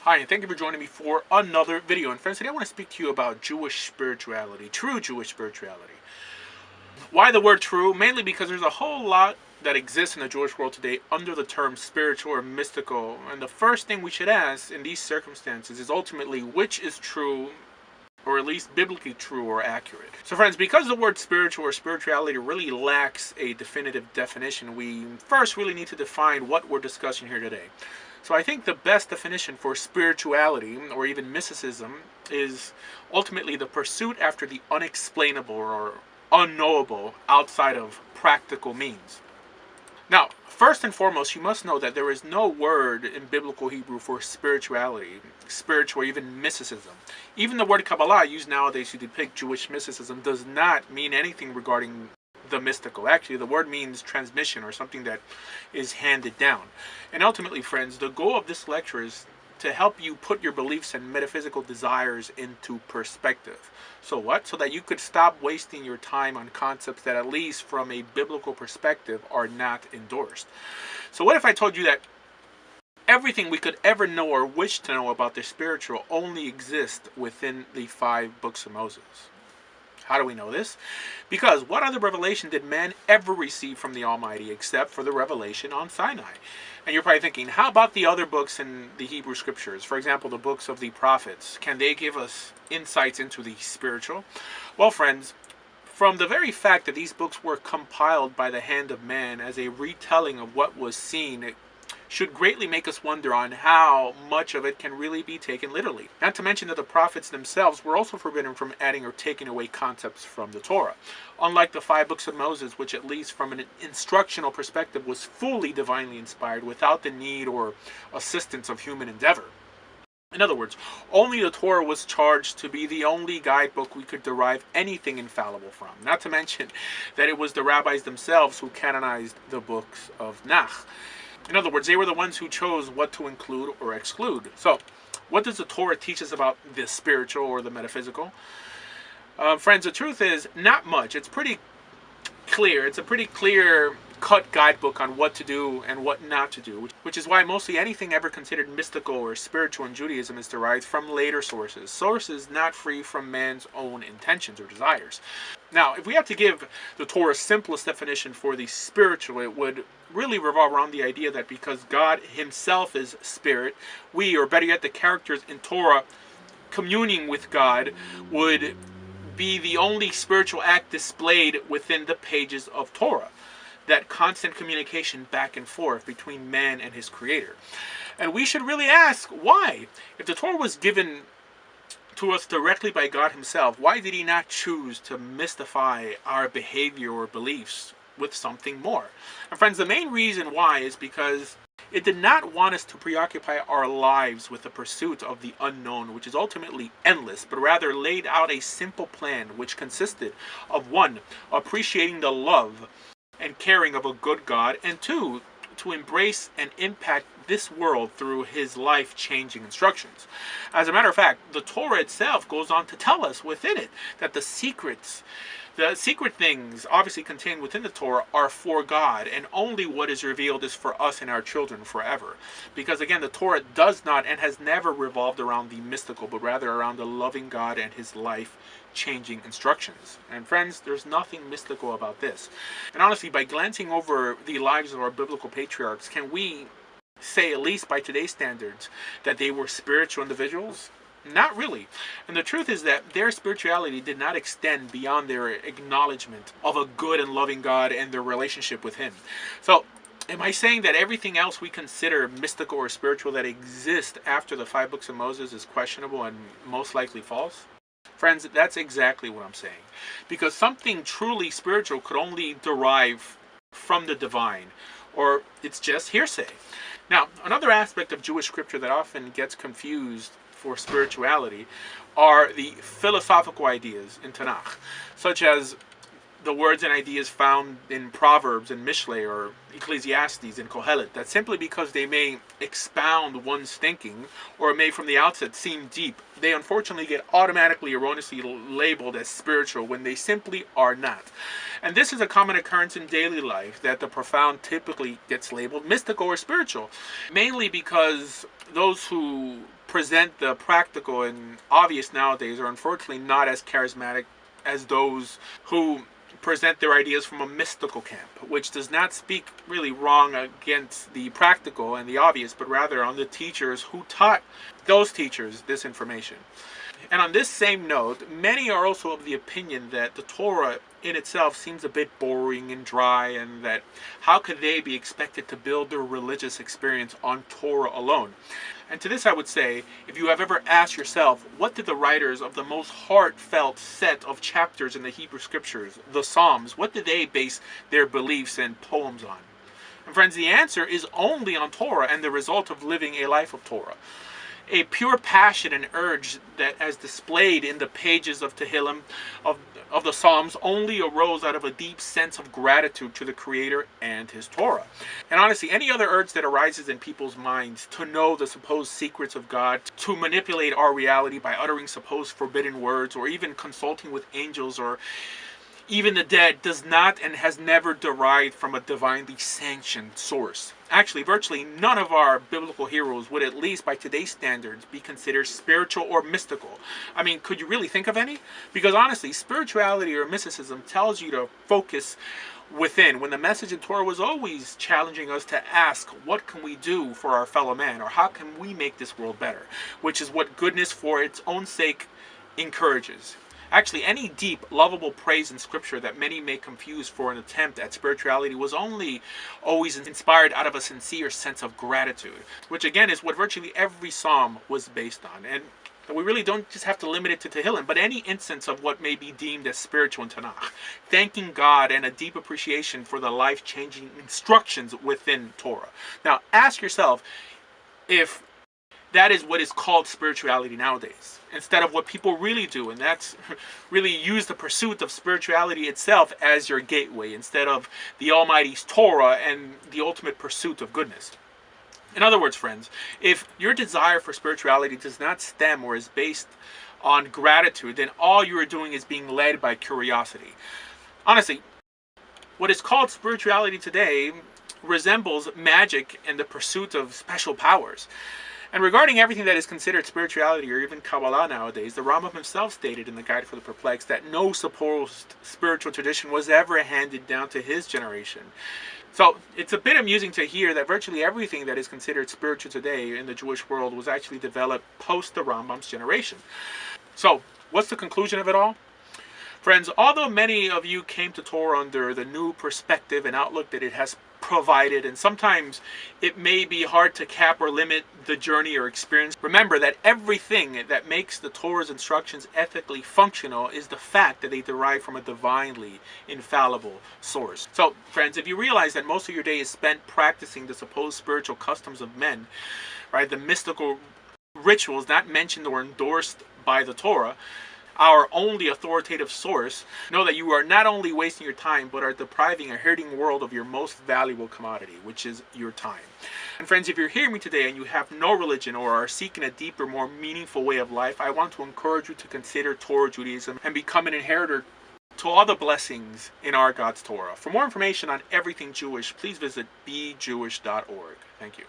Hi, and thank you for joining me for another video. And friends, today I want to speak to you about Jewish spirituality, true Jewish spirituality. Why the word true? Mainly because there's a whole lot that exists in the Jewish world today under the term spiritual or mystical. And the first thing we should ask in these circumstances is ultimately which is true, or at least biblically true or accurate. So friends, because the word spiritual or spirituality really lacks a definitive definition, we first really need to define what we're discussing here today. So I think the best definition for spirituality, or even mysticism, is ultimately the pursuit after the unexplainable or unknowable outside of practical means. Now, first and foremost, you must know that there is no word in biblical Hebrew for spirituality, spiritual, or even mysticism. Even the word Kabbalah, used nowadays to depict Jewish mysticism, does not mean anything regarding the mystical. Actually, the word means transmission, or something that is handed down. And ultimately, friends, the goal of this lecture is to help you put your beliefs and metaphysical desires into perspective. So what? So that you could stop wasting your time on concepts that, at least from a biblical perspective, are not endorsed. So what if I told you that everything we could ever know or wish to know about the spiritual only exists within the 5 books of Moses? How do we know this? Because what other revelation did man ever receive from the Almighty except for the revelation on Sinai? And you're probably thinking, how about the other books in the Hebrew Scriptures? For example, the books of the prophets. Can they give us insights into the spiritual? Well, friends, from the very fact that these books were compiled by the hand of man as a retelling of what was seen, it should greatly make us wonder on how much of it can really be taken literally. Not to mention that the prophets themselves were also forbidden from adding or taking away concepts from the Torah. Unlike the 5 books of Moses, which at least from an instructional perspective was fully divinely inspired without the need or assistance of human endeavor. In other words, only the Torah was charged to be the only guidebook we could derive anything infallible from. Not to mention that it was the rabbis themselves who canonized the books of Nach. In other words, they were the ones who chose what to include or exclude. So, what does the Torah teach us about the spiritual or the metaphysical? Friends, the truth is not much. It's pretty clear. It's a pretty clear-cut guidebook on what to do and what not to do, which is why mostly anything ever considered mystical or spiritual in Judaism is derived from later sources not free from man's own intentions or desires. Now, if we have to give the Torah's simplest definition for the spiritual, it would really revolve around the idea that because God himself is spirit, we, or better yet, the characters in Torah communing with God, would be the only spiritual act displayed within the pages of Torah. That constant communication back and forth between man and his creator. And we should really ask, why? If the Torah was given to us directly by God himself, why did he not choose to mystify our behavior or beliefs with something more? And friends, the main reason why is because it did not want us to preoccupy our lives with the pursuit of the unknown, which is ultimately endless, but rather laid out a simple plan which consisted of 1, appreciating the love and caring of a good God, and 2, to embrace and impact this world through his life-changing instructions. As a matter of fact, the Torah itself goes on to tell us within it that the secret things obviously contained within the Torah are for God, and only what is revealed is for us and our children forever. Because again, the Torah does not and has never revolved around the mystical, but rather around the loving God and his life-changing instructions. And friends, there's nothing mystical about this. And honestly, by glancing over the lives of our biblical patriarchs, can we say, at least by today's standards, that they were spiritual individuals? Not really. And the truth is that their spirituality did not extend beyond their acknowledgement of a good and loving God and their relationship with him. So, am I saying that everything else we consider mystical or spiritual that exists after the 5 books of Moses is questionable and most likely false? Friends, that's exactly what I'm saying. Because something truly spiritual could only derive from the divine, or it's just hearsay. Now, another aspect of Jewish scripture that often gets confused for spirituality are the philosophical ideas in Tanakh, such as the words and ideas found in Proverbs and Mishlei or Ecclesiastes and Kohelet, that simply because they may expound one's thinking or may from the outset seem deep, they unfortunately get automatically erroneously labeled as spiritual when they simply are not. And this is a common occurrence in daily life, that the profound typically gets labeled mystical or spiritual, mainly because those who present the practical and obvious nowadays are unfortunately not as charismatic as those who present their ideas from a mystical camp, which does not speak really wrong against the practical and the obvious, but rather on the teachers who taught those teachers this information. And on this same note, many are also of the opinion that the Torah in itself seems a bit boring and dry, and that how could they be expected to build their religious experience on Torah alone? And to this I would say, if you have ever asked yourself, what did the writers of the most heartfelt set of chapters in the Hebrew Scriptures, the Psalms, what did they base their beliefs and poems on? And friends, the answer is only on Torah and the result of living a life of Torah. A pure passion and urge that, as displayed in the pages of Tehillim, of the Psalms, only arose out of a deep sense of gratitude to the Creator and His Torah. And honestly, any other urge that arises in people's minds to know the supposed secrets of God, to manipulate our reality by uttering supposed forbidden words, or even consulting with angels or even the dead, does not and has never derived from a divinely sanctioned source. Actually, virtually none of our biblical heroes would, at least by today's standards, be considered spiritual or mystical. I mean, could you really think of any? Because honestly, spirituality or mysticism tells you to focus within, when the message in Torah was always challenging us to ask, what can we do for our fellow man? Or how can we make this world better? Which is what goodness for its own sake encourages. Actually, any deep, lovable praise in Scripture that many may confuse for an attempt at spirituality was only always inspired out of a sincere sense of gratitude, which again is what virtually every psalm was based on. And we really don't just have to limit it to Tehillim, but any instance of what may be deemed as spiritual in Tanakh. Thanking God and a deep appreciation for the life-changing instructions within Torah. Now, ask yourself if that is what is called spirituality nowadays, instead of what people really do, and that's really use the pursuit of spirituality itself as your gateway, instead of the Almighty's Torah and the ultimate pursuit of goodness. In other words, friends, if your desire for spirituality does not stem or is based on gratitude, then all you are doing is being led by curiosity. Honestly, what is called spirituality today resembles magic and the pursuit of special powers. And regarding everything that is considered spirituality or even Kabbalah nowadays, the Rambam himself stated in the Guide for the Perplexed that no supposed spiritual tradition was ever handed down to his generation. So it's a bit amusing to hear that virtually everything that is considered spiritual today in the Jewish world was actually developed post the Rambam's generation. So what's the conclusion of it all? Friends, although many of you came to Torah under the new perspective and outlook that it has provided, and sometimes it may be hard to cap or limit the journey or experience, remember that everything that makes the Torah's instructions ethically functional is the fact that they derive from a divinely infallible source. So, friends, if you realize that most of your day is spent practicing the supposed spiritual customs of men, right, the mystical rituals not mentioned or endorsed by the Torah, our only authoritative source, know that you are not only wasting your time, but are depriving a hurting world of your most valuable commodity, which is your time. And friends, if you're hearing me today and you have no religion or are seeking a deeper, more meaningful way of life, I want to encourage you to consider Torah Judaism and become an inheritor to all the blessings in our God's Torah. For more information on everything Jewish, please visit bejewish.org. Thank you.